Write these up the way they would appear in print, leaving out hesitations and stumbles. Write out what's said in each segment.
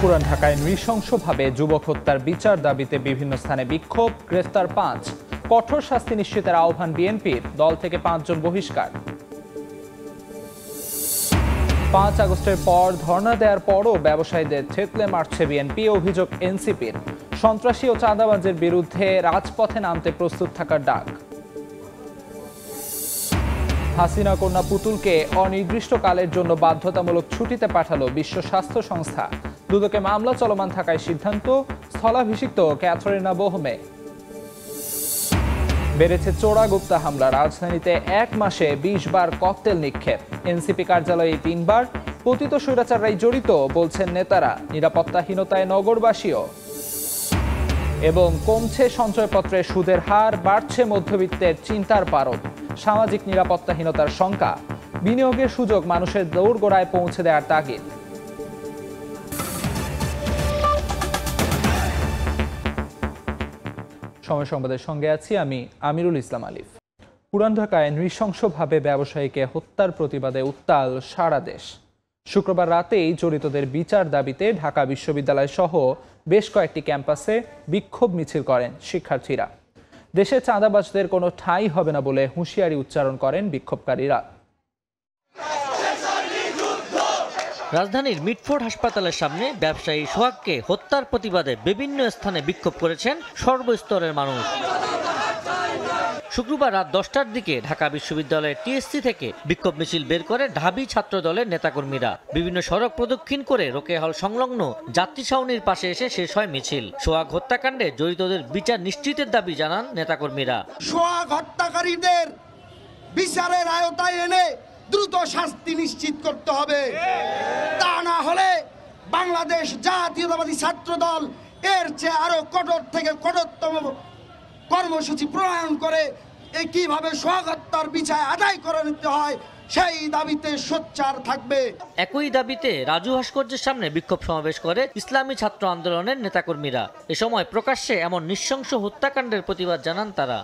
পুরান ঢাকায় নৃশংসভাবে যুবক হত্যার বিচার দাবিতে বিভিন্ন স্থানে বিক্ষোভ, গ্রেফতার ৫। কঠোর শাস্তি নিশ্চিতের আহ্বান বিএনপির, দল থেকে ৫ জন বহিষ্কার। ৫ আগস্টের পর ধর্ণা দেওয়ার পরও ব্যবসায়ীদের থেতলে মারছে বিএনপি, অভিযোগ এনসিপির। সন্ত্রাসী ও চাঁদাবাজের বিরুদ্ধে রাজপথে নামতে প্রস্তুত থাকার ডাক। হাসিনা কন্যা পুতুলকে অনির্দিষ্টকালের জন্য বাধ্যতামূলক ছুটিতে পাঠালো বিশ্ব স্বাস্থ্য সংস্থা। দুদকে মামলা চলমান থাকায় সিদ্ধান্ত, স্থলাভিষিক্ত ক্যাথরিনা বোহমে। বেড়েছে চোরাগুপ্তা হামলা, রাজধানীতে ১ মাসে ২০ বার ককটেল নিক্ষেপ। এনসিপি কার্যালয়ে ৩ বার। পতিত স্বৈরাচাররাই জড়িত বলছেন নেতারা, নিরাপত্তাহীনতায় নগরবাসীও। এবং কমছে সঞ্চয়পত্রের সুদের হার, বাড়ছে মধ্যবিত্তের চিন্তার পারদ। সামাজিক নিরাপত্তাহীনতার শঙ্কা, বিনিয়োগের সুযোগ মানুষের দৌড়গোড়ায় পৌঁছে দেওয়ার তাগিদ। সময় সংবাদের সঙ্গে আছি আমি আমিরুল ইসলাম আলিফ। পুরান ঢাকায় নৃশংসভাবে ব্যবসায়ীকে হত্যার প্রতিবাদে উত্তাল সারা দেশ। শুক্রবার রাতেই জড়িতদের বিচার দাবিতে ঢাকা বিশ্ববিদ্যালয় সহ বেশ কয়েকটি ক্যাম্পাসে বিক্ষোভ মিছিল করেন শিক্ষার্থীরা। দেশে চাঁদাবাজদের কোনো ঠাঁই হবে না বলে হুঁশিয়ারি উচ্চারণ করেন বিক্ষোভকারীরা। রাজধানীর মিটফোর্ড হাসপাতালের সামনে ব্যবসায়ী সোহাগকে হত্যার প্রতিবাদে বিভিন্ন স্থানে বিক্ষোভ করেছেন সর্বস্তরের মানুষ। শুক্রবার রাত ১০টার দিকে ঢাকা বিশ্ববিদ্যালয়ের টিএসসি থেকে বিক্ষোভ মিছিল বের করে ঢাবি ছাত্র দলের নেতাকর্মীরা। বিভিন্ন সড়ক প্রদক্ষিণ করে রোকেয়া হল সংলগ্ন যাত্রী ছাউনির পাশে এসে শেষ হয় মিছিল। সোহাগ হত্যাকাণ্ডে জড়িতদের বিচার নিশ্চিতের দাবি জানান নেতাকর্মীরা। সোহাগ হত্যাকারীদের বিচারের আওতায় এনে দ্রুত শাস্তি নিশ্চিত করতে হবে। তা না হলে বাংলাদেশ জাতীয়তাবাদী ছাত্র দল এর চেয়ে আরো কঠোর থেকে কঠোরতম কর্মসূচি প্রণয়ন করে কিভাবে সোহাগ হত্যার বিচার আদায় করে নিতে হয় সেই দাবিতে সোচ্চার থাকবে। একই দাবিতে রাজু ভাস্কর্যের সামনে বিক্ষোভ সমাবেশ করে ইসলামী ছাত্র আন্দোলনের নেতাকর্মীরা। এ সময় প্রকাশ্যে এমন নৃশংস হত্যাকাণ্ডের প্রতিবাদ জানান তারা।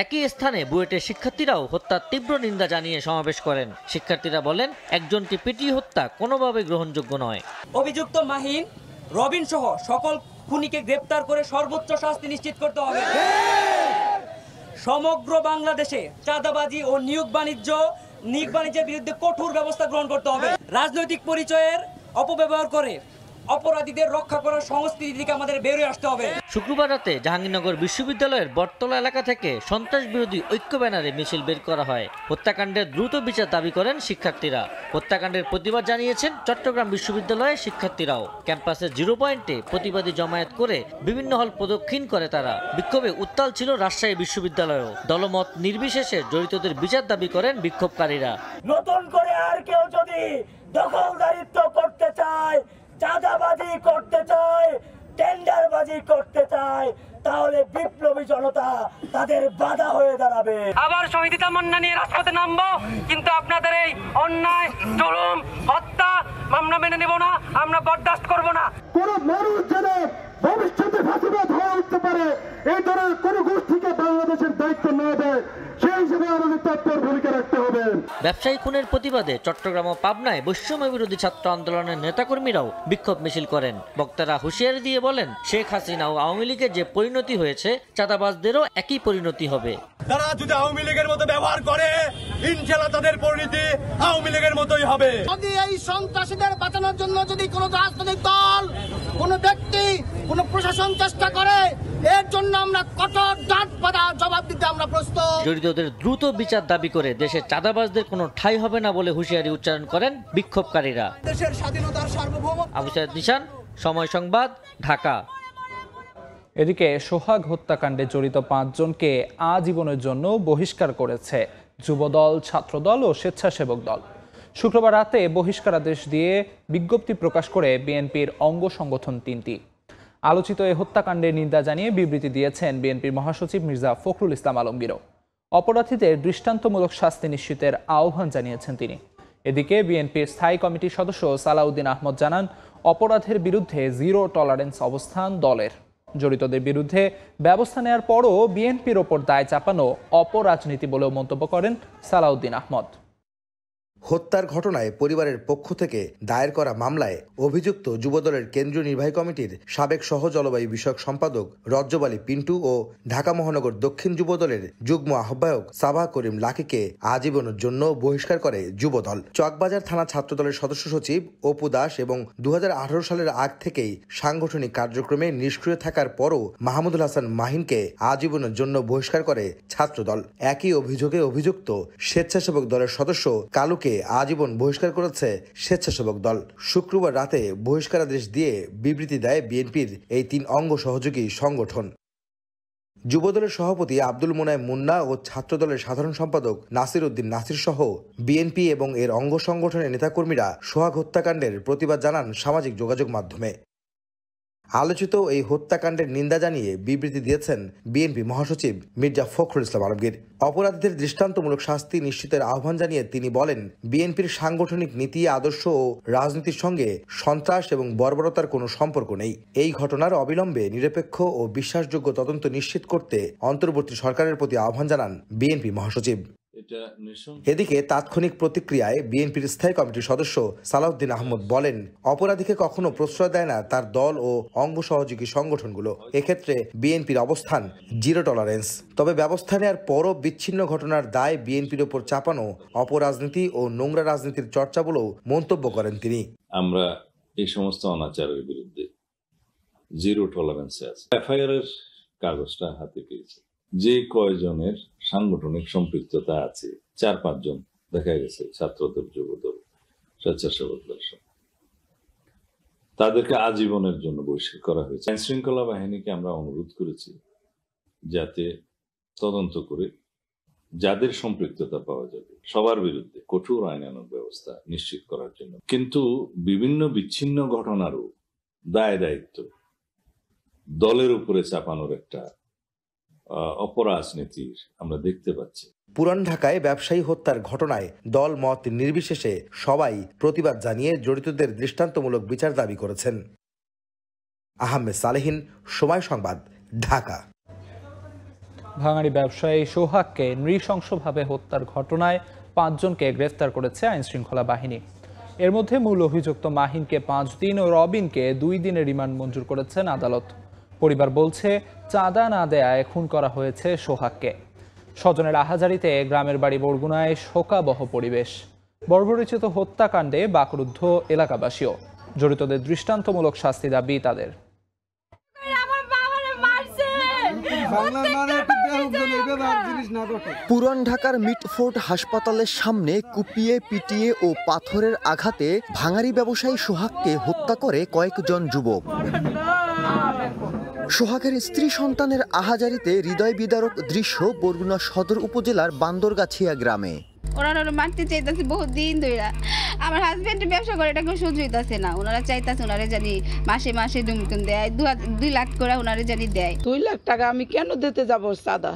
একই স্থানে বুয়েটের শিক্ষার্থীরাও হত্যার তীব্র নিন্দা জানিয়ে সমাবেশ করেন। শিক্ষার্থীরা বলেন, একজনকে পিটিয়ে হত্যা কোনোভাবে গ্রহণযোগ্য নয়। অভিযুক্ত মাহিন, রবিন সহ সকল খুনিকে গ্রেপ্তার করে সর্বোচ্চ শাস্তি নিশ্চিত করতে হবে। সমগ্র বাংলাদেশে চাঁদাবাজি ও নিয়োগ বাণিজ্যের বিরুদ্ধে কঠোর ব্যবস্থা গ্রহণ করতে হবে। রাজনৈতিক পরিচয়ের অপব্যবহার করে অপরাধীদের রক্ষা করার সংস্কৃতি থেকে আমাদের বেরিয়ে আসতে হবে। শুক্রবার রাতে জাহাঙ্গীরনগর বিশ্ববিদ্যালয়ের বটতলা এলাকা থেকে সন্ত্রাস বিরোধী ঐক্য ব্যানারে মিছিল বের করা হয়। হত্যাকাণ্ডের দ্রুত বিচার দাবি করেন শিক্ষার্থীরা। হত্যাকাণ্ডের প্রতিবাদ জানিয়েছেন চট্টগ্রাম বিশ্ববিদ্যালয়ের শিক্ষার্থীরাও। ক্যাম্পাসের 0 পয়েন্টে প্রতিবাদী জমায়েত করে বিভিন্ন হল প্রদক্ষিণ করে তারা। বিক্ষোভে উত্তাল ছিল রাজশাহী বিশ্ববিদ্যালয়ও। দলমত নির্বিশেষে জড়িতদের বিচার দাবি করেন বিক্ষোভকারীরা। নতুন করে আর কেউ যদি দখলদারিত্ব করতে চায়, চাঁদাবাজি করতে চায়, টেন্ডারবাজি করতে চায়, তাহলে বিপ্লবী জনতা তাদের বাধা হয়ে দাঁড়াবে। আবার শহীদ তামান্না নিয়ে রাজপথে নামবো, কিন্তু আপনাদের এই অন্যায়, জুলুম, হত্যা আমরা মেনে নেব না, আমরা বরদাস্ত করব না। কোন মানুষ যেন ভবিষ্যতে ফাঁসিবাদ হয়ে উঠতে পারে, এই ধরনের কোন গোষ্ঠীকে বাংলাদেশের দায়িত্ব না দেয়, সেই হিসেবে আমাদের তৎপর ভূমিকা রাখতে হবে। ব্যবসায়ী খুনের প্রতিবাদে চট্টগ্রাম ও পাবনায় বৈষম্য বিরোধী ছাত্র আন্দোলনের নেতাকর্মীরাও বিক্ষোভ মিছিল করেন। বক্তারা হুঁশিয়ারি দিয়ে বলেন, শেখ হাসিনা ও আওয়ামী লীগের যে পরিণতি হয়েছে, চাঁদাবাজদেরও একই পরিণতি হবে। তারা যদি আওয়ামী লীগের মতো ব্যবহার করে, ইনশাআল্লাহ তাদের পরিণতি আওয়ামী লীগের মতোই হবে। যদি এই সন্ত্রাসীদের বাঁচানোর জন্য যদি কোনো রাজনৈতিক দল, কোনো ব্যক্তি, কোনো প্রশাসন চেষ্টা করে, এর জন্য আমরা কঠোর ডাঁট বাঁধা জবাব দিতে আমরা প্রস্তুত। জড়িতদের দ্রুত বিচার দাবি করে দেশের চাঁদাবাজদের কোনো ঠাঁই হবে না বলে হুঁশিয়ারি উচ্চারণ করেন বিক্ষোভকারীরা। দেশের স্বাধীনতার সার্বভৌম। আবু সাইদ নিশান, সময় সংবাদ, ঢাকা। এদিকে সোহাগ হত্যাকাণ্ডে জড়িত ৫ জনকে আজীবনের জন্য বহিষ্কার করেছে যুবদল, ছাত্রদল ও স্বেচ্ছাসেবক দল। শুক্রবার রাতে বহিষ্কারাদেশ দিয়ে বিজ্ঞপ্তি প্রকাশ করে বিএনপির অঙ্গ সংগঠন ৩টি। আলোচিত এই হত্যাকাণ্ডের নিন্দা জানিয়ে বিবৃতি দিয়েছেন বিএনপির মহাসচিব মির্জা ফখরুল ইসলাম আলমগীরও। অপরাধীদের দৃষ্টান্তমূলক শাস্তি নিশ্চিতের আহ্বান জানিয়েছেন তিনি। এদিকে বিএনপির স্থায়ী কমিটির সদস্য সালাউদ্দিন আহমদ জানান, অপরাধের বিরুদ্ধে 0 টলারেন্স অবস্থান দলের। জড়িতদের বিরুদ্ধে ব্যবস্থা নেওয়ার পরও বিএনপির ওপর দায় চাপানো অপরাজনীতি বলেও মন্তব্য করেন সালাউদ্দিন আহমদ। হত্যার ঘটনায় পরিবারের পক্ষ থেকে দায়ের করা মামলায় অভিযুক্ত যুবদলের কেন্দ্রীয় নির্বাহী কমিটির সাবেক সহ জলবায়ু বিষয়ক সম্পাদক রজ্জব আলী পিন্টু ও ঢাকা মহানগর দক্ষিণ যুবদলের যুগ্ম আহ্বায়ক সাবাহ করিম লাকিকে আজীবনের জন্য বহিষ্কার করে যুবদল। চকবাজার থানা ছাত্রদলের সদস্য সচিব অপু দাস এবং 2018 সালের আগ থেকেই সাংগঠনিক কার্যক্রমে নিষ্ক্রিয় থাকার পরও মাহমুদুল হাসান মাহিনকে আজীবনের জন্য বহিষ্কার করে ছাত্রদল। একই অভিযোগে অভিযুক্ত স্বেচ্ছাসেবক দলের সদস্য কালুকে আজীবন বহিষ্কার করেছে স্বেচ্ছাসেবক দল। শুক্রবার রাতে বহিষ্কারাদেশ দিয়ে বিবৃতি দেয় বিএনপির এই 3 অঙ্গ সহযোগী সংগঠন। যুবদলের সভাপতি আব্দুল মোনায়েম মুন্না ও ছাত্রদলের সাধারণ সম্পাদক নাসির উদ্দিন নাসির সহ বিএনপি এবং এর অঙ্গ সংগঠনের নেতাকর্মীরা সোহাগ হত্যাকাণ্ডের প্রতিবাদ জানান সামাজিক যোগাযোগ মাধ্যমে। আলোচিত এই হত্যাকাণ্ডের নিন্দা জানিয়ে বিবৃতি দিয়েছেন বিএনপি মহাসচিব মির্জা ফখরুল ইসলাম আলমগীর। অপরাধীদের দৃষ্টান্তমূলক শাস্তি নিশ্চিতের আহ্বান জানিয়ে তিনি বলেন, বিএনপির সাংগঠনিক নীতি, আদর্শ ও রাজনীতির সঙ্গে সন্ত্রাস এবং বর্বরতার কোনো সম্পর্ক নেই। এই ঘটনার অবিলম্বে নিরপেক্ষ ও বিশ্বাসযোগ্য তদন্ত নিশ্চিত করতে অন্তর্বর্তী সরকারের প্রতি আহ্বান জানান বিএনপি মহাসচিব। এদিকে তাৎক্ষণিক প্রতিক্রিয়ায় বিএনপির স্থায়ী কমিটির সদস্য সালাউদ্দিন আহমদ বলেন, অপরাধীকে কখনো প্রশ্রয় দেয় না তার দল ও অঙ্গ সহযোগী সংগঠনগুলো। এক্ষেত্রে বিএনপির অবস্থান জিরো টলারেন্স। তবে ব্যবস্থা নেওয়ার পরও বিচ্ছিন্ন ঘটনার দায় বিএনপির ওপর চাপানো অপরাজনীতি ও নোংরা রাজনীতির চর্চা বলেও মন্তব্য করেন তিনি। আমরা এই সমস্ত অনাচারের বিরুদ্ধে জিরো টলারেন্সে আছি। এফআইআর এর কাগজটা হাতে পেয়েছি। যে কয়জনের সাংগঠনিক সম্পৃক্ততা আছে 4-5 জন দেখা গেছে, ছাত্রদল, যুবদল, স্বেচ্ছাসেবক দল, তাদেরকে আজীবনের জন্য বহিষ্কার করা হয়েছে। আইন শৃঙ্খলা বাহিনীকে আমরা অনুরোধ করেছি যাতে তদন্ত করে যাদের সম্পৃক্ততা পাওয়া যাবে সবার বিরুদ্ধে কঠোর আইনানুগ ব্যবস্থা নিশ্চিত করার জন্য। কিন্তু বিভিন্ন বিচ্ছিন্ন ঘটনারও দায় দায়িত্ব দলের উপরে চাপানোর একটা অপরাজনীতির আমরা দেখতে পাচ্ছি। পুরান ঢাকায় ব্যবসায়ী হত্যার ঘটনায় দল মত নির্বিশেষে সবাই প্রতিবাদ জানিয়ে জড়িতদের দৃষ্টান্তমূলক বিচার দাবি করেছেন। আহমেদ সালেহিন, সময় সংবাদ, ঢাকা। ভাঙাড়ি ব্যবসায়ী সোহাগকে নৃশংসভাবে হত্যার ঘটনায় 5 জনকে গ্রেফতার করেছে আইনশৃঙ্খলা বাহিনী। এর মধ্যে মূল অভিযুক্ত মাহিনকে 5 দিন ও রবিনকে 2 দিনের রিমান্ড মঞ্জুর করেছেন আদালত। পরিবার বলছে, চাঁদা না দেয়ায় খুন করা হয়েছে সোহাগকে। স্বজনের আহাজারিতে গ্রামের বাড়ি বরগুনায় শোকাবহ পরিবেশ। বর্বরচিত হত্যাকাণ্ডে বাকরুদ্ধ এলাকাবাসীও। জড়িতদের দৃষ্টান্তমূলক শাস্তি দাবি তাদের। পুরান ঢাকার মিটফোর্ড হাসপাতালের সামনে কুপিয়ে, পিটিয়ে ও পাথরের আঘাতে ভাঙাড়ি ব্যবসায়ী সোহাগকে হত্যা করে কয়েকজন যুবক। সোহাগের স্ত্রী সন্তানের আহাজারিতে হৃদয় বিদারক দৃশ্য বরগুনা সদর উপজেলার বান্দরগাছিয়া গ্রামে। ওরা মারতে চাইতেছে বহুত দিন ধরে। আমার হাজবেন্ড ব্যবসা করে, এটা কেউ সহ্য হইতাছে না। ওনারা চাইতেছে ওনারে জানি মাসে মাসে দুমকুন দেয়, 2 লাখ করে ওনারে জানি দেয়। 2 লাখ টাকা আমি কেন দিতে যাব চাঁদা?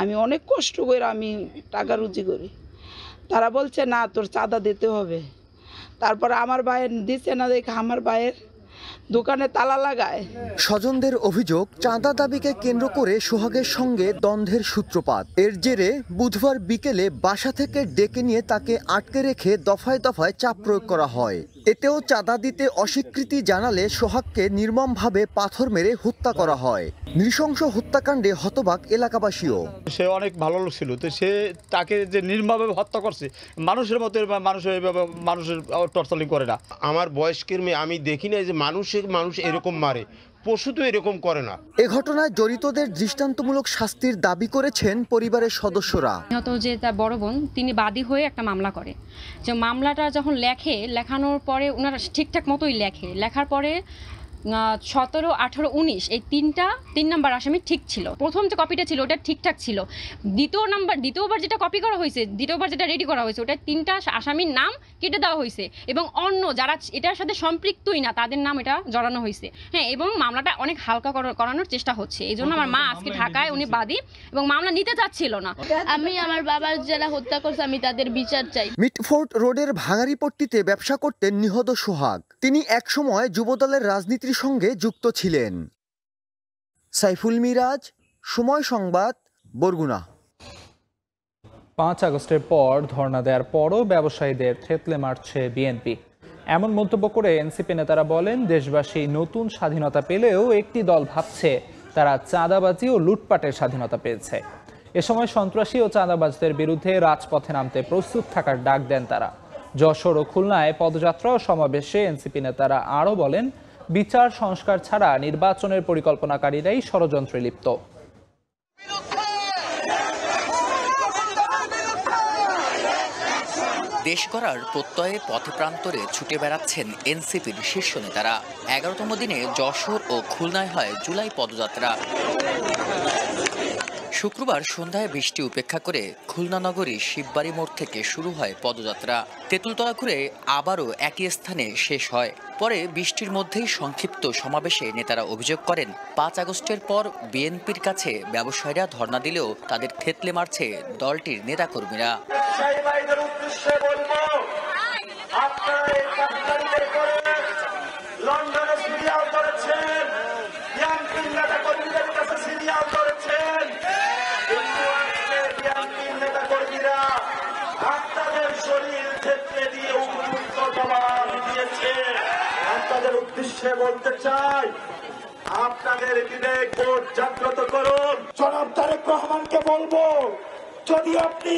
আমি অনেক কষ্ট করে আমি টাকা রুজি করি। তারা বলছে না তোর চাঁদা দিতে হবে। তারপর আমার ভাইয়ের দিচ্ছে না দেখে আমার ভাইয়ের দোকানে তালা লাগায়। স্বজনদের অভিযোগ, চাঁদা দাবিকে কেন্দ্র করে সোহাগের সঙ্গে দ্বন্দ্বের সূত্রপাত। এর জেরে বুধবার বিকেলে বাসা থেকে ডেকে নিয়ে তাকে আটকে রেখে দফায় দফায় চাপ প্রয়োগ করা হয়। এতেও চাঁদা দিতে অস্বীকৃতি জানালে সোহাগকে নির্মমভাবে পাথর মেরে হত্যা করা হয়। নৃশংস হত্যাকাণ্ডে হতবাক এলাকাবাসীও। সে অনেক ভালো লোক ছিল, তো সে তাকে যে নির্মমভাবে হত্যা করছে, মানুষের মতো মানুষের টর্চারিং করে না। আমার বয়স্কের মেয়ে, আমি দেখি না যে মানুষ এরকম মারে, পশু তো এরকম করে না। এ ঘটনায় জড়িতদের দৃষ্টান্তমূলক শাস্তির দাবি করেছেন পরিবারের সদস্যরা। নিহত যে তার বড় বোন, তিনি বাদী হয়ে একটা মামলা করে। যে মামলাটা যখন লেখানোর পরে ওনারা ঠিকঠাক মতোই লেখার পরে 17, 18, 19 এই 3 নাম্বার আসামি ঠিক ছিল। প্রথম যে কপিটা ছিল ওটা ঠিকঠাক ছিল। দ্বিতীয়বার যেটা কপি করা হয়েছে, দ্বিতীয়বার যেটা রেডি করা হয়েছে, ওটা 3টা আসামির নাম কেটে দেওয়া হয়েছে এবং অন্য যারা এটার সাথে সম্পৃক্তই না তাদের নাম এটা জড়ানো হয়েছে। হ্যাঁ, এবং মামলাটা অনেক হালকা করানোর চেষ্টা হচ্ছে। এই জন্য আমার মা আজকে ঢাকায়, উনি বাদী এবং মামলা নিতে চাচ্ছিল না। আমি আমার বাবার যারা হত্যা করছে আমি তাদের বিচার চাই। মিটফোর্ড রোডের ভাঙাড়িপট্টিতে ব্যবসা করতেন নিহত সোহাগ। তিনি একসময় যুবদলের রাজনীতির সঙ্গে যুক্ত ছিলেন। সাইফুল মিরাজ, সময় সংবাদ, বরগুনা। 5 আগস্টের পর ধর্ণা দেওয়ার পরও ব্যবসায়ীদের থেতলে মারছে বিএনপি। এমন মন্তব্য করে এনসিপি নেতারা বলেন, দেশবাসী নতুন স্বাধীনতা পেলেও একটি দল ভাবছে তারা চাঁদাবাজি ও লুটপাটের স্বাধীনতা পেয়েছে। এ সময় সন্ত্রাসী ও চাঁদাবাজদের বিরুদ্ধে রাজপথে নামতে প্রস্তুত থাকার ডাক দেন তারা। যশোর ও খুলনায় পদযাত্রা ও সমাবেশে এনসিপি নেতারা আরও বলেন, বিচার সংস্কার ছাড়া নির্বাচনের পরিকল্পনাকারীরাই ষড়যন্ত্রে লিপ্ত। দেশ গড়ার প্রত্যয়ে পথে প্রান্তরে ছুটে বেড়াচ্ছেন এনসিপির শীর্ষ নেতারা। 11তম দিনে যশোর ও খুলনায় হয় জুলাই পদযাত্রা। শুক্রবার সন্ধ্যায় বৃষ্টি উপেক্ষা করে খুলনা নগরীর শিববাড়ি মোড় থেকে শুরু হয় পদযাত্রা। তেঁতুলতলা ঘুরে আবারও একই স্থানে শেষ হয়। পরে বৃষ্টির মধ্যেই সংক্ষিপ্ত সমাবেশে নেতারা অভিযোগ করেন, 5 আগস্টের পর বিএনপির কাছে ব্যবসায়ীরা ধর্ণা দিলেও তাদের থেতলে মারছে দলটির নেতাকর্মীরা। আপনাদের উদ্দেশ্যে বলতে চাই, আপনাদের বিবেক বোধ জাগ্রত করুন। জনাব তারেক রহমানকে বলবো, যদি আপনি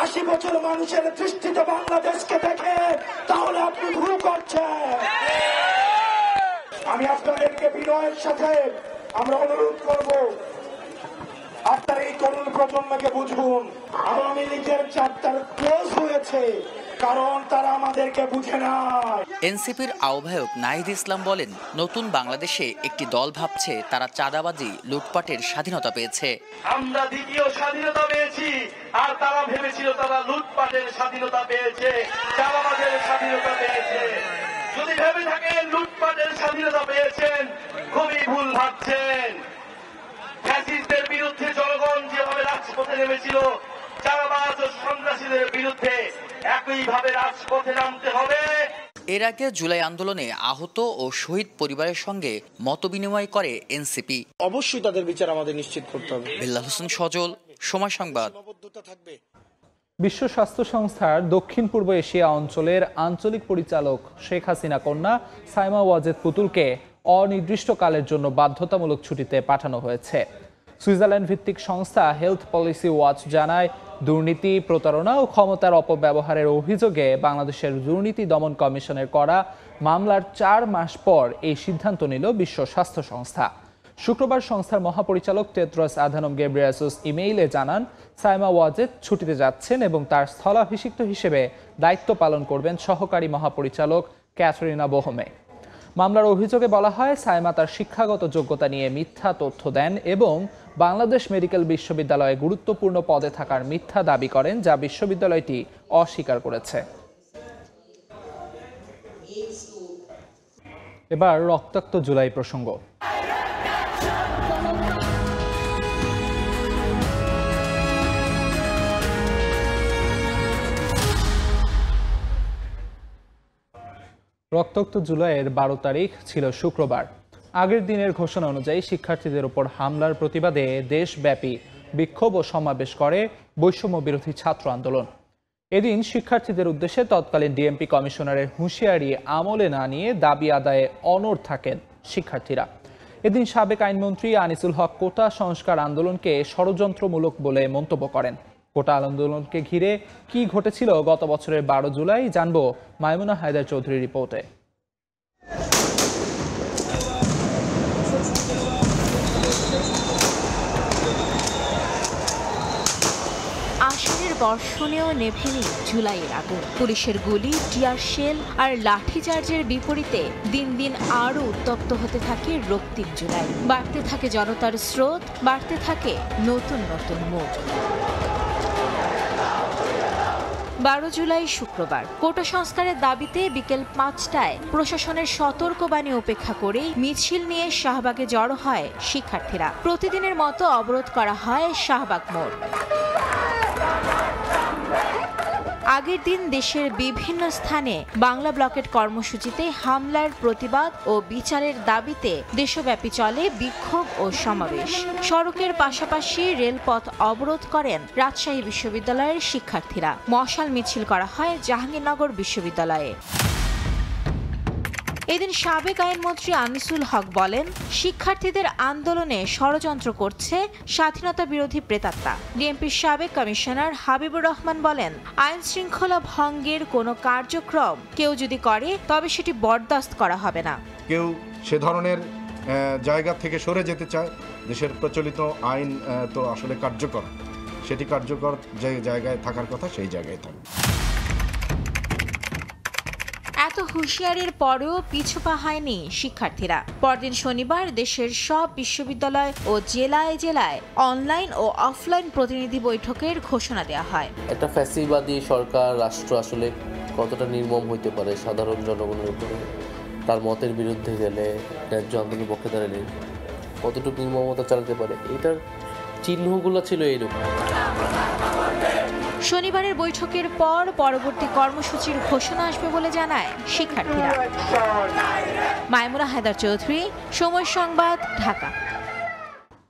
80 বছর মানুষের দৃষ্টিতে বাংলাদেশকে দেখেন, তাহলে আপনি ভুল করছেন। আমি আপনাদেরকে বিনয়ের সাথে আমরা অনুরোধ করব, আপনার এই তরুণ প্রজন্মকে বুঝুন। আওয়ামী লীগের চ্যাপ্টার ক্লোজ হয়েছে, কারণ তারা আমাদেরকে বুঝে না। এনসিপির আহ্বায়ক নাহিদ ইসলাম বলেন, নতুন বাংলাদেশে একটি দল ভাবছে তারা চাঁদাবাজি লুটপাটের স্বাধীনতা পেয়েছে। আমরা দ্বিতীয় স্বাধীনতা পেয়েছি, আর তারা ভেবেছিল তারা লুটপাটের স্বাধীনতা পেয়েছে, চাঁদাবাজের স্বাধীনতা পেয়েছে। যদি ভেবে থাকেন লুটপাটের স্বাধীনতা পেয়েছেন, খুবই ভুল ভাবছেন। ফ্যাসিস্টদের বিরুদ্ধে জনগণ যেভাবে রাজপথে নেমেছিল, চাঁদাবাজ ও সন্ত্রাসীদের বিরুদ্ধে একইভাবে রাজপথে নামতে হবে। এর আগে জুলাই আন্দোলনে আহত ও শহীদ পরিবারের সঙ্গে মতবিনিময় করে এনসিপি। অবশ্যই তাদের বিচার আমাদের নিশ্চিত করতে হবে। বিল্লাল হোসেন সজল, সময় সংবাদ। বিশ্ব স্বাস্থ্য সংস্থার দক্ষিণ পূর্ব এশিয়া অঞ্চলের আঞ্চলিক পরিচালক শেখ হাসিনা কন্যা সাইমা ওয়াজেদ পুতুলকে অনির্দিষ্টকালের জন্য বাধ্যতামূলক ছুটিতে পাঠানো হয়েছে। সুইজারল্যান্ড ভিত্তিক সংস্থা হেলথ পলিসি ওয়াচ জানায়, দুর্নীতি, প্রতারণা ও ক্ষমতার অপব্যবহারের অভিযোগে বাংলাদেশের দুর্নীতি দমন কমিশনের করা মামলার 4 মাস পর এই সিদ্ধান্ত নিল বিশ্ব স্বাস্থ্য সংস্থা। শুক্রবার সংস্থার মহাপরিচালক টেড্রস আধানম গেব্রিয়াসুস ইমেইলে জানান, সাইমা ওয়াজেদ ছুটিতে যাচ্ছেন এবং তার স্থলাভিষিক্ত হিসেবে দায়িত্ব পালন করবেন সহকারী মহাপরিচালক ক্যাথরিনা বোহমে। মামলার অভিযোগে বলা হয়, সাইমা তার শিক্ষাগত যোগ্যতা নিয়ে মিথ্যা তথ্য দেন এবং বাংলাদেশ মেডিকেল বিশ্ববিদ্যালয়ে গুরুত্বপূর্ণ পদে থাকার মিথ্যা দাবি করেন, যা বিশ্ববিদ্যালয়টি অস্বীকার করেছে। এবার রক্তাক্ত জুলাই প্রসঙ্গ। রক্তাক্ত জুলাইয়ের 12 তারিখ ছিল শুক্রবার। আগের দিনের ঘোষণা অনুযায়ী শিক্ষার্থীদের উপর হামলার প্রতিবাদে দেশব্যাপী বিক্ষোভ ও সমাবেশ করে বৈষম্য বিরোধী ছাত্র আন্দোলন। এদিন শিক্ষার্থীদের উদ্দেশ্যে তৎকালীন ডিএমপি কমিশনারের হুঁশিয়ারি আমলে না নিয়ে দাবি আদায়ে অনড় থাকেন শিক্ষার্থীরা। এদিন সাবেক আইনমন্ত্রী আনিসুল হক কোটা সংস্কার আন্দোলনকে ষড়যন্ত্রমূলক বলে মন্তব্য করেন। কোটা আন্দোলনকে ঘিরে কি ঘটেছিল গত বছরের 12 জুলাই জানবো মাইমুনা হায়দার চৌধুরীর রিপোর্টে। আষাঢ়ের বর্ষণেও নেভেনি জুলাইয়ের আগুন। পুলিশের গুলি, টিয়ার শেল আর লাঠিচার্জের বিপরীতে দিন দিন আরও উত্তপ্ত হতে থাকে রক্তিম জুলাই। বাড়তে থাকে জনতার স্রোত, বাড়তে থাকে নতুন নতুন মুখ। 12 জুলাই শুক্রবার কোটা সংস্কারের দাবিতে বিকেল 5টায় প্রশাসনের সতর্কবাণী উপেক্ষা করেই মিছিল নিয়ে শাহবাগে জড়ো হয় শিক্ষার্থীরা। প্রতিদিনের মতো অবরোধ করা হয় শাহবাগ মোড়। আগের দিন দেশের বিভিন্ন স্থানে বাংলা ব্লকেট কর্মসূচিতে হামলার প্রতিবাদ ও বিচারের দাবিতে দেশব্যাপী চলে বিক্ষোভ ও সমাবেশ। সড়কের পাশাপাশি রেলপথ অবরোধ করেন রাজশাহী বিশ্ববিদ্যালয়ের শিক্ষার্থীরা। মশাল মিছিল করা হয় জাহাঙ্গীরনগর বিশ্ববিদ্যালয়ে। এদিন সাবেক আইনমন্ত্রী আনিসুল হক বলেন, শিক্ষার্থীদের আন্দোলনে ষড়যন্ত্র করছে স্বাধীনতা বিরোধী প্রেতাত্মা। ডিএমপির সাবেক কমিশনার হাবিবুর রহমান বলেন, আইন শৃঙ্খলা ভঙ্গের কোনো কার্যক্রম কেউ যদি করে তবে সেটি বরদাস্ত করা হবে না। কেউ সে ধরনের জায়গা থেকে সরে যেতে চায়, দেশের প্রচলিত আইন তো আসলে কার্যকর, সেটি কার্যকর যে জায়গায় থাকার কথা সেই জায়গায় থাকবে। এত হুঁশিয়ারির পরেও পিছুপা হয়নি শিক্ষার্থীরা। পরদিন শনিবার দেশের সব বিশ্ববিদ্যালয় ও জেলায় জেলায় অনলাইন ও অফলাইন প্রতিনিধি বৈঠকের ঘোষণা দেওয়া হয়। একটা ফ্যাসিবাদী সরকার রাষ্ট্র আসলে কতটা নির্মম হইতে পারে সাধারণ জনগণের উপরে, তার মতের বিরুদ্ধে গেলে, ন্যায্য আন্দোলনের পক্ষে দাঁড়ালে কতটুকু নির্মমতা চালাতে পারে, এটার চিহ্নগুলো ছিল এইরকম। শনিবারের বৈঠকের পর পরবর্তী কর্মসূচির ঘোষণা আসবে বলে জানায় শিক্ষার্থীরা। মাইমুনা হায়দার চৌধুরী, সময় সংবাদ, ঢাকা।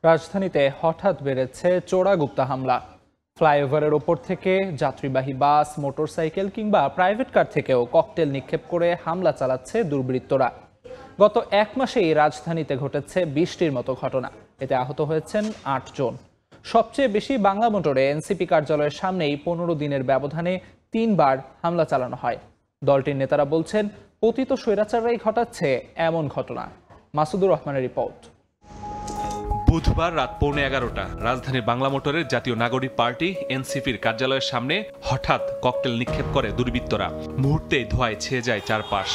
রাজধানীতে হঠাৎ বেড়েছে চোরাগুপ্তা হামলা। ফ্লাইওভারের ওপর থেকে যাত্রীবাহী বাস, মোটরসাইকেল কিংবা প্রাইভেট কার থেকেও ককটেল নিক্ষেপ করে হামলা চালাচ্ছে দুর্বৃত্তরা। গত এক মাসেই রাজধানীতে ঘটেছে 20টির মতো ঘটনা। এতে আহত হয়েছেন 8 জন। সবচেয়ে বেশি বাংলা মোটরে এনসিপি কার্যালয়ের সামনেই 15 দিনের ব্যবধানে 3 বার হামলা চালানো হয়। দলটির নেতারা বলছেন, পতিত স্বৈরাচাররাই ঘটাচ্ছে এমন ঘটনা। মাসুদুর রহমানের রিপোর্ট। বুধবার রাত 11:15 রাজধানীর বাংলা মোটরের জাতীয় নাগরিক পার্টি এনসিপির কার্যালয়ের সামনে হঠাৎ ককটেল নিক্ষেপ করে দুর্বৃত্তরা। মুহূর্তেই ধোঁয়ায় ছেয়ে যায় চারপাশ।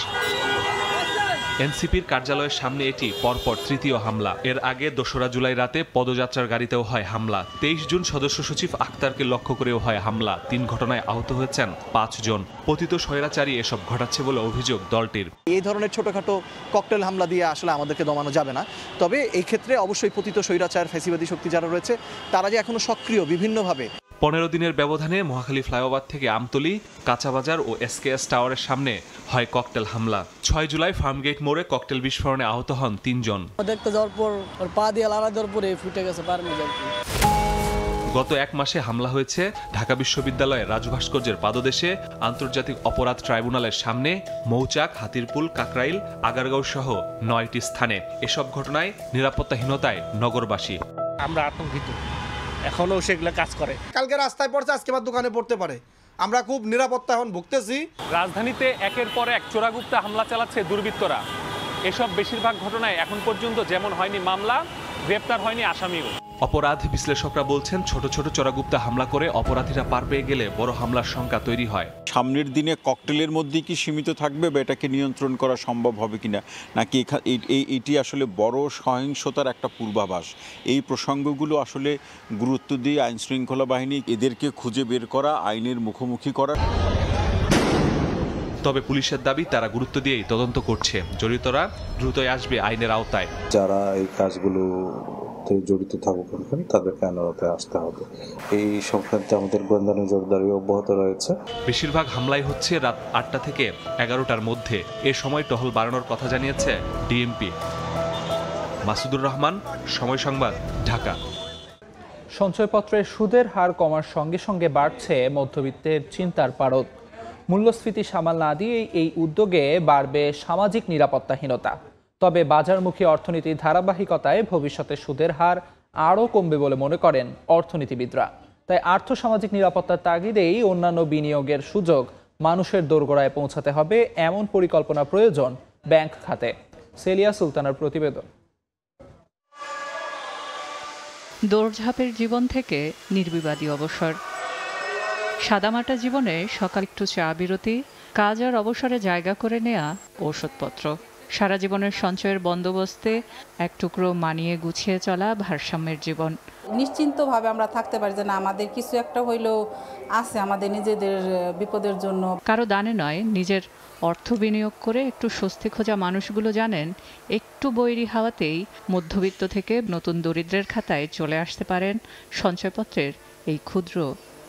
এনসিপির কার্যালয়ের সামনে এটি পরপর তৃতীয় হামলা। এর আগে 2রা জুলাই রাতে পদযাত্রার গাড়িতেও হয় হামলা। 23 জুন সদস্য সচিব আক্তারকে লক্ষ্য করেও হয় হামলা। 3 ঘটনায় আহত হয়েছেন 5 জন। পতিত স্বৈরাচারী এসব ঘটাচ্ছে বলে অভিযোগ দলটির। এই ধরনের ছোটখাটো ককটেল হামলা দিয়ে আসলে আমাদেরকে দমানো যাবে না। তবে এই ক্ষেত্রে অবশ্যই পতিত স্বৈরাচার, ফ্যাসিবাদী শক্তি যারা রয়েছে তারা যে এখনো সক্রিয় বিভিন্নভাবে। 15 দিনের ব্যবধানে মহাখালী ফ্লাইওভার থেকে আমতলী, কাঁচাবাজার ও এসকেএস টাওয়ারের সামনে হয় ককটেল হামলা। 6 জুলাই ফার্মগেট মোড়ে ককটেল বিস্ফোরণে আহত হন 3 জন। দেখতে যাওয়ার পর ওর পা দিয়ে লাড়া দেওয়ার পরে ফুটে গেছে পারমি যাচ্ছে। গত এক মাসে হামলা হয়েছে ঢাকা বিশ্ববিদ্যালয়ের রাজু ভাস্কর্যের পাদদেশে, আন্তর্জাতিক অপরাধ ট্রাইব্যুনালের সামনে, মৌচাক, হাতিরপুল, কাকরাইল, আগারগাঁও সহ 9টি স্থানে। এসব ঘটনায় নিরাপত্তাহীনতায় নগরবাসী। আমরা আতঙ্কিত, এখনো সেগুলো কাজ করে। কালকে রাস্তায় পড়ছে, আজকে আবার দোকানে পড়তে পারে। আমরা খুব নিরাপত্তা এখন ভুগতেছি। রাজধানীতে একের পর এক চোরাগুপ্তা হামলা চালাচ্ছে দুর্বৃত্তরা। এসব বেশিরভাগ ঘটনায় এখন পর্যন্ত যেমন হয়নি মামলা, গ্রেপ্তার হয়নি আসামিও। অপরাধ বিশ্লেষকরা বলছেন, ছোট ছোট চোরাগুপ্তা হামলা করে অপরাধীরা পার পেয়ে গেলে বড় হামলার সংখ্যা তৈরি হয়। সামনের দিনে ককটেলের মধ্যে কি সীমিত থাকবে বা এটাকে নিয়ন্ত্রণ করা সম্ভব হবে কিনা, নাকি এটি আসলে বড় সহিংসতার একটা পূর্বাভাস? এই প্রসঙ্গগুলো আসলে গুরুত্ব দিয়ে আইন শৃঙ্খলা বাহিনী এদেরকে খুঁজে বের করা, আইনের মুখোমুখি করা। তবে পুলিশের দাবি, তারা গুরুত্ব দিয়েই তদন্ত করছে। জড়িতরা দ্রুতই আসবে আইনের আওতায়। যারা এই কাজগুলো জড়িত থাকুক তাদেরকে আইনের আওতায় আসতে হবে। এই সংক্রান্তে আমাদের গোয়েন্দা নজরদারি অব্যাহত রয়েছে। বেশিরভাগ হামলাই হচ্ছে রাত 8টা থেকে 11টার মধ্যে। এ সময় টহল বাড়ানোর কথা জানিয়েছে ডিএমপি। মাসুদুর রহমান, সময় সংবাদ, ঢাকা। সঞ্চয়পত্রের সুদের হার কমার সঙ্গে সঙ্গে বাড়ছে মধ্যবিত্তের চিন্তার পারদ। মূল্যস্ফীতি সামাল না দিয়ে এই উদ্যোগে বাড়বে সামাজিক নিরাপত্তাহীনতা। তবে বাজারমুখী অর্থনীতির ধারাবাহিকতায় ভবিষ্যতে সুদের হার আরও কমবে বলে মনে করেন অর্থনীতিবিদরা। তাই আর্থসামাজিক নিরাপত্তার তাগিদেই অন্যান্য বিনিয়োগের সুযোগ মানুষের দোরগোড়ায় পৌঁছাতে হবে, এমন পরিকল্পনা প্রয়োজন ব্যাংক খাতে। সেলিয়া সুলতানার প্রতিবেদন। দৌড়ঝাঁপের জীবন থেকে নির্বিবাদী অবসর। সাদামাটা জীবনে সকাল একটু চা বিরতি, কাজ আর অবসরে জায়গা করে নেয়া ঔষধপত্র। সারা জীবনের সঞ্চয়ের বন্দোবস্তে এক টুকরো মানিয়ে গুছিয়ে চলা ভারসাম্যের জীবন। নিশ্চিন্তভাবে আমরা থাকতে পারি যে না, আমাদের কিছু একটা হইলেও আছে আমাদের নিজেদের বিপদের জন্য। কারো দানে নয়, নিজের অর্থ বিনিয়োগ করে একটু স্বস্তি খোঁজা মানুষগুলো জানেন, একটু বৈরী হাওয়াতেই মধ্যবিত্ত থেকে নতুন দরিদ্রের খাতায় চলে আসতে পারেন সঞ্চয়পত্রের এই ক্ষুদ্র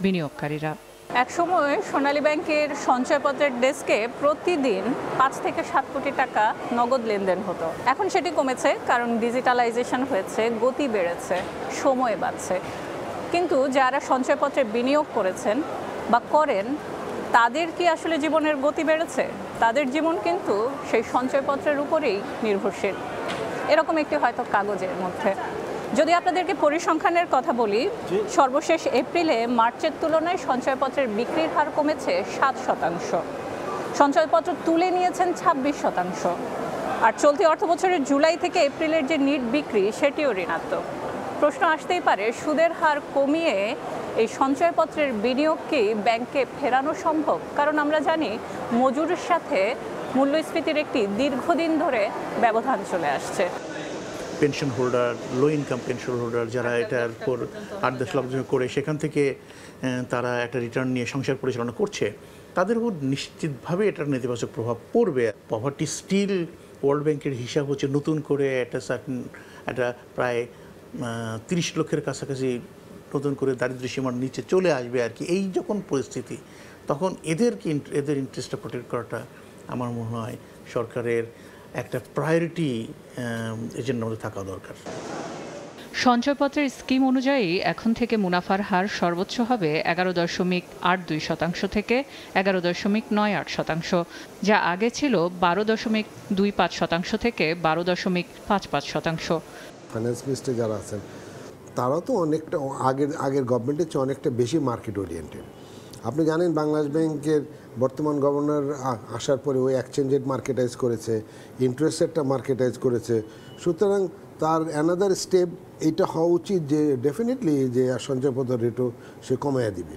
বিনিয়োগকারীরা। একসময় সোনালী ব্যাংকের সঞ্চয়পত্রের ডেস্কে প্রতিদিন 5 থেকে 7 কোটি টাকা নগদ লেনদেন হতো। এখন সেটি কমেছে, কারণ ডিজিটালাইজেশন হয়েছে, গতি বেড়েছে, সময় বাড়ছে। কিন্তু যারা সঞ্চয়পত্রে বিনিয়োগ করেছেন বা করেন, তাদের কি আসলে জীবনের গতি বেড়েছে? তাদের জীবন কিন্তু সেই সঞ্চয়পত্রের উপরেই নির্ভরশীল, এরকম একটি হয়তো কাগজের মধ্যে। যদি আপনাদেরকে পরিসংখ্যানের কথা বলি, সর্বশেষ এপ্রিলে মার্চের তুলনায় সঞ্চয়পত্রের বিক্রির হার কমেছে 7%। সঞ্চয়পত্র তুলে নিয়েছেন 26%। আর চলতি অর্থবছরের জুলাই থেকে এপ্রিলের যে নিট বিক্রি, সেটিও ঋণাত্মক। প্রশ্ন আসতেই পারে, সুদের হার কমিয়ে এই সঞ্চয়পত্রের বিনিয়োগ কি ব্যাংকে ফেরানো সম্ভব? কারণ আমরা জানি মজুরির সাথে মূল্যস্ফীতির একটি দীর্ঘদিন ধরে ব্যবধান চলে আসছে। Pension holder, low income pension holder যারা এটার উপর 8-10 লাখ করে সেখান থেকে তারা একটা রিটার্ন নিয়ে সংসার পরিচালনা করছে, তাদের উপর নিশ্চিতভাবে এটার নেতিবাচক প্রভাব পড়বে। পভার্টি স্টিল ওয়ার্ল্ড ব্যাংকের হিসাব হচ্ছে নতুন করে একটা প্রায় 30 লক্ষের কাছাকাছি নতুন করে দারিদ্র্য সীমার নিচে চলে আসবে আর কি। এই যখন পরিস্থিতি, তখন এদের ইন্টারেস্টটা প্রোটেক্ট করাটা আমার মনে হয় সরকারের একটা প্রায়োরিটি এজেন্ডার মধ্যে থাকা দরকার। সঞ্চয়পত্রের স্কিম অনুযায়ী এখন থেকে মুনাফার হার সর্বোচ্চ হবে 11.82% থেকে 11.98%, যা আগে ছিল 12.25% থেকে 12.55%। ফাইন্যান্স মিনিস্টার যারা আছেন তারাও তো অনেকটা আগের গভর্নমেন্টের চেয়ে অনেকটা বেশি মার্কেট ওরিয়েন্টেড। আপনি জানেন বাংলাদেশ ব্যাংকের বর্তমান গভর্নর আসার পরে ওই এক্সচেঞ্জ রেট মার্কেটাইজ করেছে, ইন্টারেস্ট রেটটা মার্কেটাইজ করেছে। সুতরাং তার অ্যানাদার স্টেপ এইটা হওয়া উচিত যে ডেফিনেটলি যে সঞ্চয়পত্র রেটও সে কমাইয়া দিবে।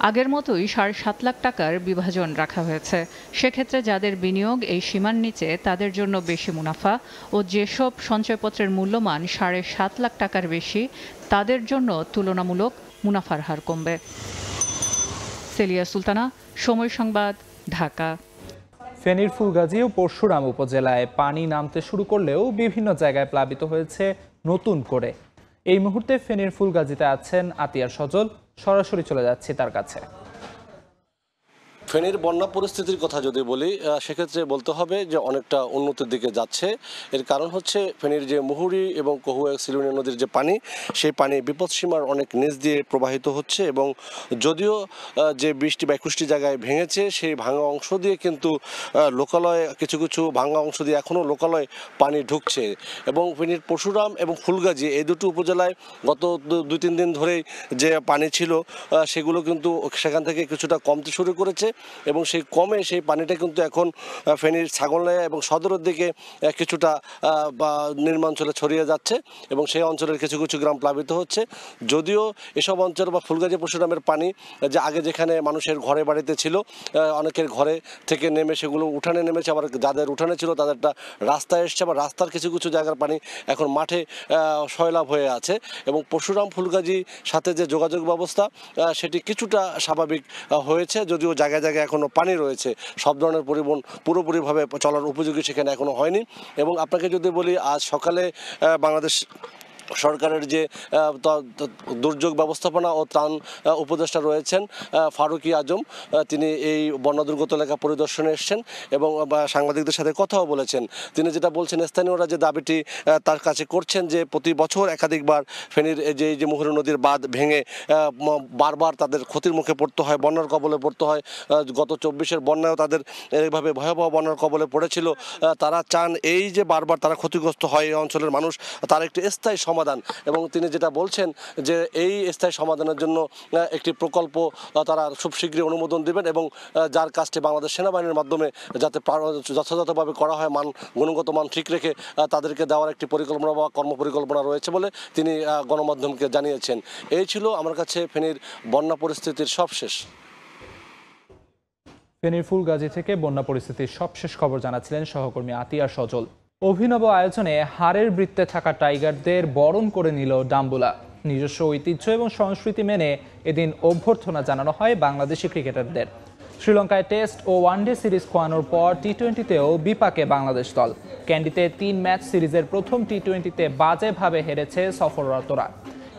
আগের মতোই 7.5 লাখ টাকার বিভাজন রাখা হয়েছে। সেক্ষেত্রে যাদের বিনিয়োগ এই সীমার নিচে, তাদের জন্য বেশি মুনাফা, ও যেসব সঞ্চয়পত্রের মূল্যমান 7.5 লাখ টাকার বেশি, তাদের জন্য তুলনামূলক মুনাফার হার কমবে। সেলিয়া সুলতানা, সময় সংবাদ, ঢাকা। ফেনীর ফুলগাজী ও পরশুরাম উপজেলায় পানি নামতে শুরু করলেও বিভিন্ন জায়গায় প্লাবিত হয়েছে নতুন করে। এই মুহূর্তে ফেনীর ফুলগাজীতে আছেন আতিয়ার সজল, সরাসরি চলে যাচ্ছি তার কাছে। ফেনীর বন্যা পরিস্থিতির কথা যদি বলি, সেক্ষেত্রে বলতে হবে যে অনেকটা উন্নতির দিকে যাচ্ছে। এর কারণ হচ্ছে ফেনীর যে মুহুরী এবং কহুয়া সিলুনি নদীর যে পানি, সেই পানি বিপদসীমার অনেক নিচ দিয়ে প্রবাহিত হচ্ছে, এবং যদিও যে 20টি বা 21টি জায়গায় ভেঙেছে, সেই ভাঙা অংশ দিয়ে কিন্তু লোকালয়ে কিছু কিছু ভাঙা অংশ দিয়ে এখনও লোকালয়ে পানি ঢুকছে। এবং ফেনীর পরশুরাম এবং ফুলগাজী এই দুটো উপজেলায় গত 2-3 দিন ধরেই যে পানি ছিল, সেগুলো কিন্তু সেখান থেকে কিছুটা কমতে শুরু করেছে, এবং সেই পানিটা কিন্তু এখন ফেনীর ছাগলনাইয়া এবং সদরের দিকে কিছুটা নিম্নাঞ্চলে ছড়িয়ে যাচ্ছে, এবং সেই অঞ্চলের কিছু কিছু গ্রাম প্লাবিত হচ্ছে। যদিও এসব অঞ্চল বা ফুলগাজী পরশুরামের পানি যে আগে যেখানে মানুষের ঘরে বাড়িতে ছিল, অনেকের ঘরে থেকে নেমে সেগুলো উঠানে নেমেছে, আবার যাদের উঠানে ছিল তাদেরটা রাস্তায় এসছে, আবার রাস্তার কিছু কিছু জায়গার পানি এখন মাঠে সয়লাভ হয়ে আছে। এবং পরশুরাম ফুলগাজী সাথে যে যোগাযোগ ব্যবস্থা, সেটি কিছুটা স্বাভাবিক হয়েছে, যদিও জায়গায় জায়গায় এখনও পানি রয়েছে। সব ধরনের পরিবহন পুরোপুরিভাবে চলার উপযোগী সেখানে এখনও হয়নি। এবং আপনাকে যদি বলি, আজ সকালে বাংলাদেশ সরকারের যে দুর্যোগ ব্যবস্থাপনা ও ত্রাণ উপদেষ্টা রয়েছেন ফারুকি আজম, তিনি এই বন্যা দুর্গত এলাকা পরিদর্শনে এসেছেন এবং সাংবাদিকদের সাথে কথাও বলেছেন। তিনি যেটা বলছেন, স্থানীয়রা যে দাবিটি তার কাছে করছেন যে প্রতি বছর একাধিকবার ফেনীর যে মুহুরী নদীর বাঁধ ভেঙে বারবার তাদের ক্ষতির মুখে পড়তে হয়, বন্যার কবলে পড়তে হয়। গত 24-এর বন্যায়ও তাদের এইভাবে ভয়াবহ বন্যার কবলে পড়েছিল। তারা চান এই যে বারবার তারা ক্ষতিগ্রস্ত হয় এই অঞ্চলের মানুষ, তার একটি স্থায়ী সমাধান। এবং তিনি যেটা বলছেন যে এই স্থায়ী সমাধানের জন্য একটি প্রকল্প তারা খুব শীঘ্রই অনুমোদন দেবেন, এবং যার কাজটি বাংলাদেশ সেনাবাহিনীর মাধ্যমে যাতে যথাযথভাবে করা হয়, গুণগত মান ঠিক রেখে তাদেরকে দেওয়ার একটি পরিকল্পনা বা কর্মপরিকল্পনা রয়েছে বলে তিনি গণমাধ্যমকে জানিয়েছেন। এই ছিল আমার কাছে ফেনীর বন্যা পরিস্থিতির সবশেষ। ফেনীর ফুলগাজী থেকে বন্যা পরিস্থিতির সবশেষ খবর জানাচ্ছিলেন সহকর্মী আতিয়ার সজল। অভিনব আয়োজনে হাড়ের বৃত্তে থাকা টাইগারদের বরণ করে নিল ডাম্বুলা। নিজস্ব ঐতিহ্য এবং সংস্কৃতি মেনে এদিন অভ্যর্থনা জানানো হয় বাংলাদেশি ক্রিকেটারদের। শ্রীলঙ্কায় টেস্ট ও ওয়ানডে সিরিজ খোয়ানোর পর টি-20তেও বিপাকে বাংলাদেশ দল। ক্যান্ডিতে 3 ম্যাচ সিরিজের প্রথম টি-20তে বাজেভাবে হেরেছে সফররতরা।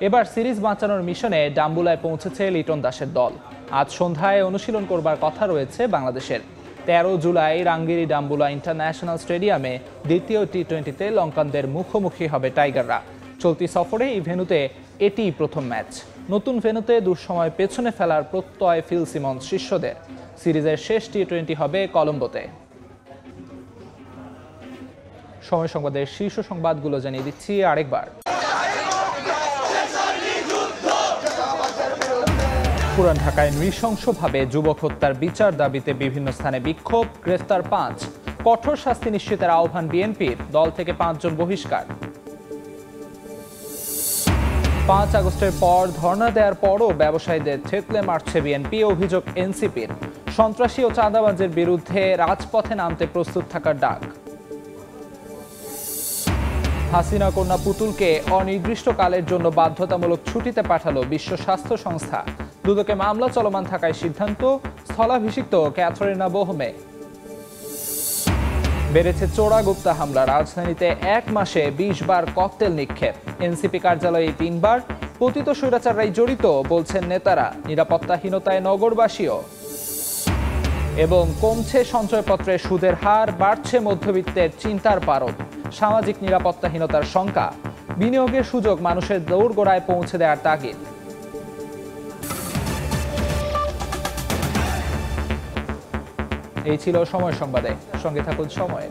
এবার সিরিজ বাঁচানোর মিশনে ডাম্বুলায় পৌঁছেছে লিটন দাসের দল। আজ সন্ধ্যায় অনুশীলন করবার কথা রয়েছে বাংলাদেশের। 13 জুলাই রাঙ্গিরি ডাম্বুলা ইন্টারন্যাশনাল স্টেডিয়ামে দ্বিতীয় টি-20তে লঙ্কানদের মুখোমুখি হবে টাইগাররা। চলতি সফরে এই ভেন্যুতে এটিই প্রথম ম্যাচ। নতুন ভেন্যুতে দুঃসময় পেছনে ফেলার প্রত্যয় ফিল সিমন্স শিষ্যদের। সিরিজের শেষ টি-20 হবে কলম্বোতে। সময় সংবাদের শীর্ষ সংবাদগুলো জানিয়ে দিচ্ছি আরেকবার। পুরান ঢাকায় নৃশংসভাবে যুবক হত্যার বিচার দাবিতে বিভিন্ন স্থানে বিক্ষোভ, গ্রেফতার 5। কঠোর শাস্তি নিশ্চিতের আহ্বান বিএনপির, দল থেকে 5 জন বহিষ্কার। 5 আগস্টের পর ধর্ণা দেওয়ার পরও ব্যবসায়ীদের থেতলে মারছে বিএনপি, অভিযোগ এনসিপির। সন্ত্রাসী ও চাঁদাবাজের বিরুদ্ধে রাজপথে নামতে প্রস্তুত থাকার ডাক। হাসিনা কন্যা পুতুলকে অনির্দিষ্টকালের জন্য বাধ্যতামূলক ছুটিতে পাঠালো বিশ্ব স্বাস্থ্য সংস্থা। দুদকে মামলা চলমান থাকায় সিদ্ধান্ত, স্থলাভিষিক্ত ক্যাথরিনা বোহমে। বেড়েছে চোরাগুপ্তা হামলা, রাজধানীতে 1 মাসে 20 বার ককটেল নিক্ষেপ। এনসিপি কার্যালয়ে 3 বার। পতিত স্বৈরাচাররাই জড়িত বলছেন নেতারা, নিরাপত্তাহীনতায় নগরবাসীও। এবং কমছে সঞ্চয়পত্রের সুদের হার, বাড়ছে মধ্যবিত্তের চিন্তার পারদ। সামাজিক নিরাপত্তাহীনতার শঙ্কা, বিনিয়োগের সুযোগ মানুষের দৌড়গোড়ায় পৌঁছে দেওয়ার তাগিদ। এই ছিল সময় সংবাদে, সঙ্গে থাকুন সময়।